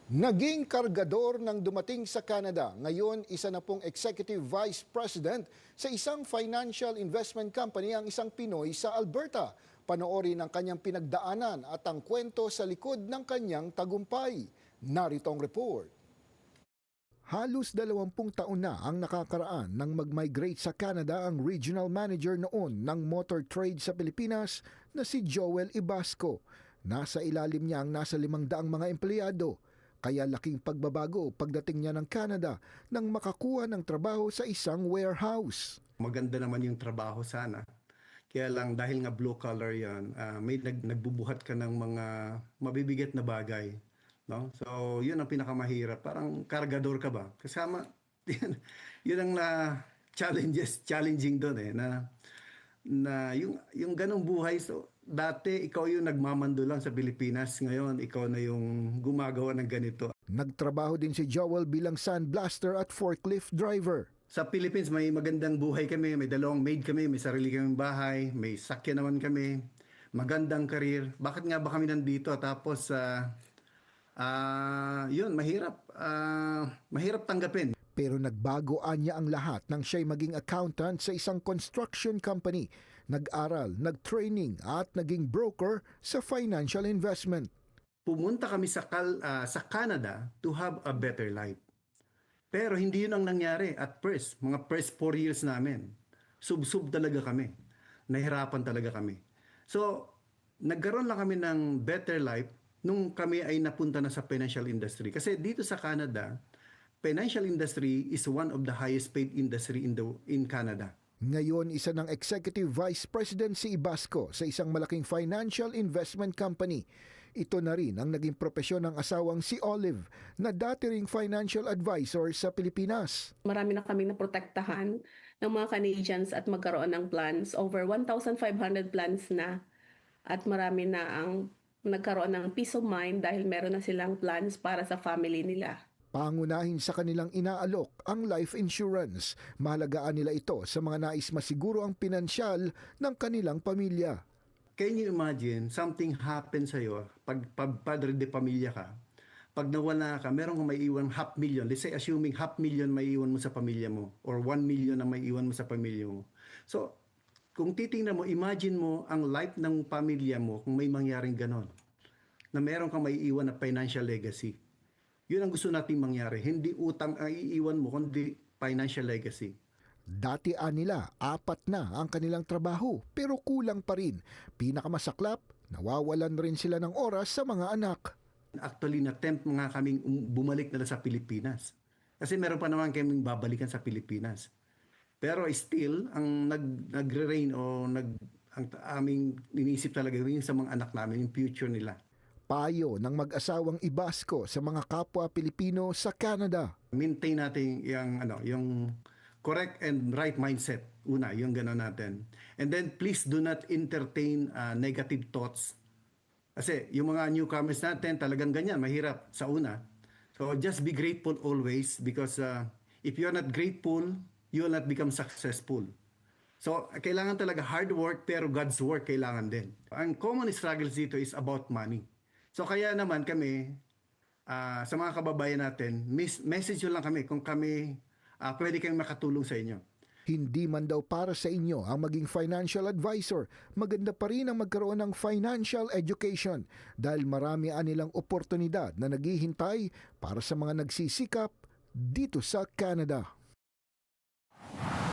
Naging kargador ng dumating sa Canada. Ngayon, isa na pong Executive Vice President sa isang financial investment company ang isang Pinoy sa Alberta. Panoorin ang kanyang pinagdaanan at ang kwento sa likod ng kanyang tagumpay. Narito ang report. Halos 20 taon na ang nakakaraan nang mag-migrate sa Canada ang regional manager noon ng motor trade sa Pilipinas na si Joel Ibasco. Nasa ilalim niya ang nasa 500 mga empleyado. Kaya laking pagbabago pagdating niya ng Canada nang makakuha ng trabaho sa isang warehouse. Maganda naman yung trabaho sana. Kaya lang dahil nga blue collar yan, may nagbubuhat ka ng mga mabibigat na bagay. No? So yun ang pinakamahirap. Parang kargador ka ba? Kasama, yun ang challenging doon na yung ganong buhay. So dati ikaw yung nagmamando lang sa Pilipinas, ngayon ikaw na yung gumagawa ng ganito. Nagtrabaho din si Joel bilang sandblaster at forklift driver. Sa Philippines may magandang buhay kami, may dalawang maid kami, may sarili kaming bahay, may sakyan naman kami, magandang career. Bakit nga ba kami nandito? Tapos yun, mahirap tanggapin. Pero nagbagoan niya ang lahat nang siya'y maging accountant sa isang construction company. Nag-aral, nag-training at naging broker sa financial investment. Pumunta kami sa Canada to have a better life. Pero hindi yun ang nangyari at first, mga first 4 years namin. Sub-sub talaga kami. Nahirapan talaga kami. So, nagkaroon lang kami ng better life nung kami ay napunta na sa financial industry. Kasi dito sa Canada, financial industry is one of the highest paid industry in Canada. Ngayon, isa ng Executive Vice President si Ibasco sa isang malaking financial investment company. Ito na rin ang naging propesyon ng asawang si Olive na dati ring financial advisor sa Pilipinas. Marami na kaming naprotektahan ng mga Canadians at magkaroon ng plans. Over 1,500 plans na at marami na ang nagkaroon ng peace of mind dahil meron na silang plans para sa family nila. Pangunahin sa kanilang inaalok ang life insurance. Mahalagaan nila ito sa mga nais masiguro ang pinansyal ng kanilang pamilya. Can you imagine something happen sa'yo pag padre de pamilya ka? Pag nawala ka, meron kang may iwan 500,000. Let's say assuming 500,000 may iwan mo sa pamilya mo or 1 million na may iwan mo sa pamilya mo. So, kung titingnan mo, imagine mo ang life ng pamilya mo kung may mangyaring ganon. Na meron kang may iwan na financial legacy. Yun ang gusto nating mangyari. Hindi utang ang iiwan mo, kundi financial legacy. Dati nila, 4 na ang kanilang trabaho, pero kulang pa rin. Pinakamasaklap, nawawalan rin sila ng oras sa mga anak. Actually, na-tempt mga kaming bumalik na sa Pilipinas. Kasi meron pa naman kaming babalikan sa Pilipinas. Pero still, ang nagre-reign o ang aming iniisip talaga yung sa mga anak namin, yung future nila. Payo ng mag-asawang Ibasco sa mga kapwa Pilipino sa Canada. Maintain natin yung correct and right mindset. Una, yung gano'n natin. And then please do not entertain negative thoughts. Kasi yung mga newcomers natin talagang ganyan, mahirap sa una. So just be grateful always because if you're not grateful, you will not become successful. So kailangan talaga hard work pero God's work kailangan din. Ang common struggles dito is about money. So kaya naman kami, sa mga kababayan natin, message nyo lang kami kung kami pwede kami makatulong sa inyo. Hindi man daw para sa inyo ang maging financial advisor, maganda pa rin ang magkaroon ng financial education dahil marami nilang oportunidad na naghihintay para sa mga nagsisikap dito sa Canada.